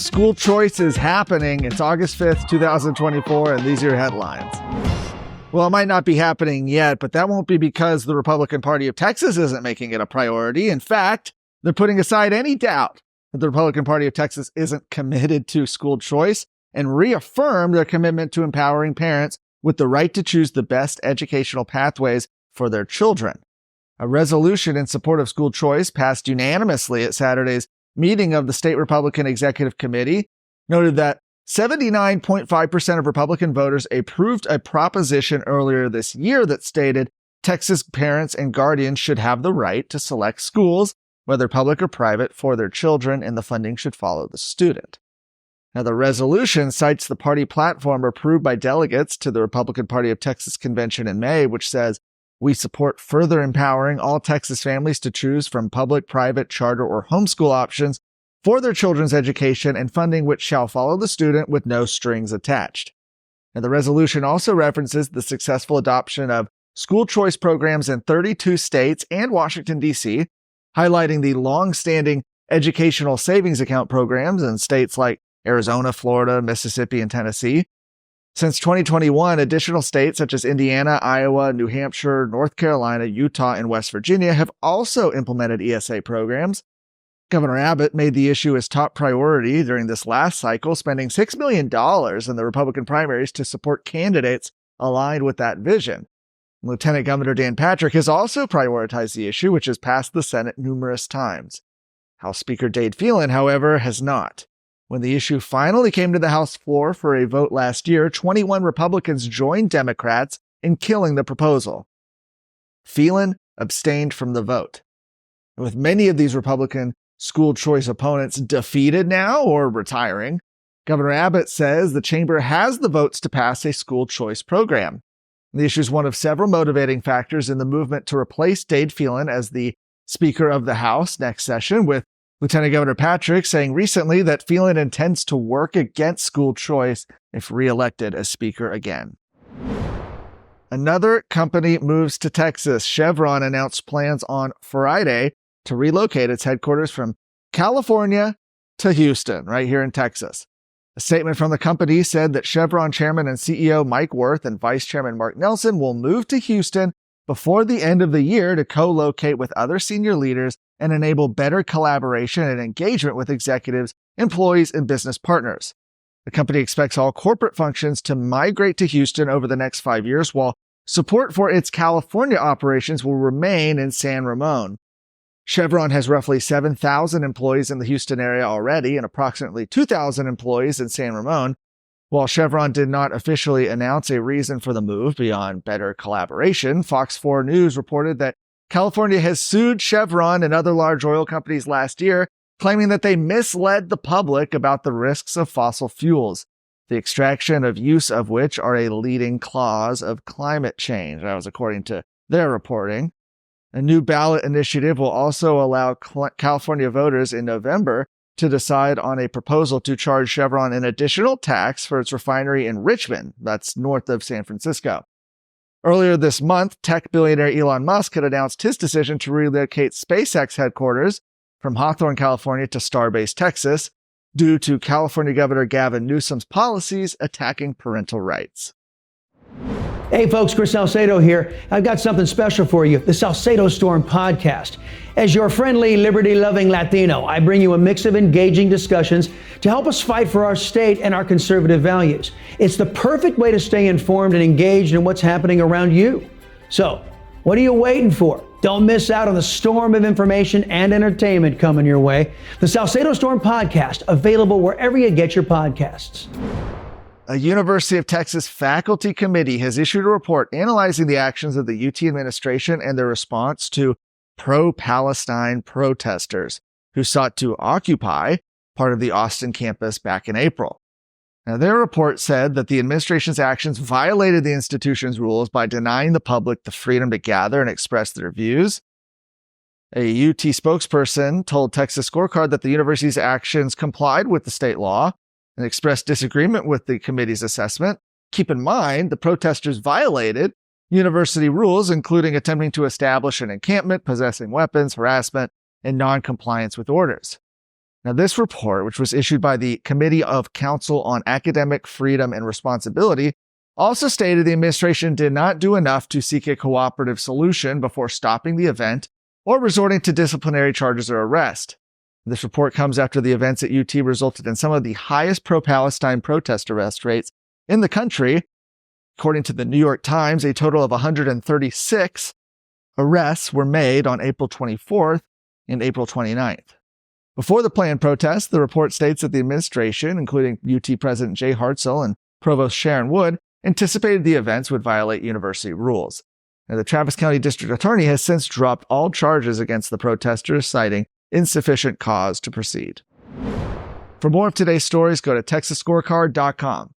school choice is happening. It's August 5th, 2024, and these are your headlines. Well, it might not be happening yet, but that won't be because the Republican Party of Texas isn't making it a priority. In fact, they're putting aside any doubt that the Republican Party of Texas isn't committed to school choice and reaffirm their commitment to empowering parents with the right to choose the best educational pathways for their children. A resolution in support of school choice passed unanimously at Saturday's meeting of the State Republican Executive Committee noted that 79.5% of Republican voters approved a proposition earlier this year that stated Texas parents and guardians should have the right to select schools, whether public or private, for their children, and the funding should follow the student. Now, the resolution cites the party platform approved by delegates to the Republican Party of Texas convention in May, which says, "We support further empowering all Texas families to choose from public, private, charter, or homeschool options for their children's education and funding which shall follow the student with no strings attached." And the resolution also references the successful adoption of school choice programs in 32 states and Washington, D.C., highlighting the long-standing educational savings account programs in states like Arizona, Florida, Mississippi, and Tennessee. Since 2021, additional states such as Indiana, Iowa, New Hampshire, North Carolina, Utah, and West Virginia have also implemented ESA programs. Governor Abbott made the issue his top priority during this last cycle, spending $6 million in the Republican primaries to support candidates aligned with that vision. Lieutenant Governor Dan Patrick has also prioritized the issue, which has passed the Senate numerous times. House Speaker Dade Phelan, however, has not. When the issue finally came to the House floor for a vote last year, 21 Republicans joined Democrats in killing the proposal. Phelan abstained from the vote. With many of these Republican school choice opponents defeated now or retiring, Governor Abbott says the chamber has the votes to pass a school choice program. The issue is one of several motivating factors in the movement to replace Dade Phelan as the Speaker of the House next session, with Lieutenant Governor Patrick saying recently that Phelan intends to work against school choice if reelected as Speaker again. Another company moves to Texas. Chevron announced plans on Friday to relocate its headquarters from California to Houston, right here in Texas. A statement from the company said that Chevron Chairman and CEO Mike Wirth and Vice Chairman Mark Nelson will move to Houston before the end of the year to co-locate with other senior leaders and enable better collaboration and engagement with executives, employees, and business partners. The company expects all corporate functions to migrate to Houston over the next 5 years, while support for its California operations will remain in San Ramon. Chevron has roughly 7,000 employees in the Houston area already and approximately 2,000 employees in San Ramon. While Chevron did not officially announce a reason for the move beyond better collaboration, Fox 4 News reported that California has sued Chevron and other large oil companies last year, claiming that they misled the public about the risks of fossil fuels, the extraction of use of which are a leading cause of climate change. That was according to their reporting. A new ballot initiative will also allow California voters in November to decide on a proposal to charge Chevron an additional tax for its refinery in Richmond, that's north of San Francisco. Earlier this month, tech billionaire Elon Musk had announced his decision to relocate SpaceX headquarters from Hawthorne, California to Starbase, Texas, due to California Governor Gavin Newsom's policies attacking parental rights. Hey folks, Chris Salcedo here. I've got something special for you, the Salcedo Storm podcast. As your friendly, liberty-loving Latino, I bring you a mix of engaging discussions to help us fight for our state and our conservative values. It's the perfect way to stay informed and engaged in what's happening around you. So, what are you waiting for? Don't miss out on the storm of information and entertainment coming your way. The Salcedo Storm podcast, available wherever you get your podcasts. A University of Texas faculty committee has issued a report analyzing the actions of the UT administration and their response to pro-Palestine protesters who sought to occupy part of the Austin campus back in April. Now, their report said that the administration's actions violated the institution's rules by denying the public the freedom to gather and express their views. A UT spokesperson told Texas Scorecard that the university's actions complied with the state law and expressed disagreement with the committee's assessment. Keep in mind, the protesters violated university rules, including attempting to establish an encampment, possessing weapons, harassment, and non-compliance with orders. Now, this report, which was issued by the Committee of Council on Academic Freedom and Responsibility, also stated the administration did not do enough to seek a cooperative solution before stopping the event or resorting to disciplinary charges or arrest. This report comes after the events at UT resulted in some of the highest pro-Palestine protest arrest rates in the country. According to the New York Times, a total of 136 arrests were made on April 24th and April 29th. Before the planned protest, the report states that the administration, including UT President Jay Hartzell and Provost Sharon Wood, anticipated the events would violate university rules. Now, the Travis County District Attorney has since dropped all charges against the protesters, citing insufficient cause to proceed. For more of today's stories, go to TexasScorecard.com.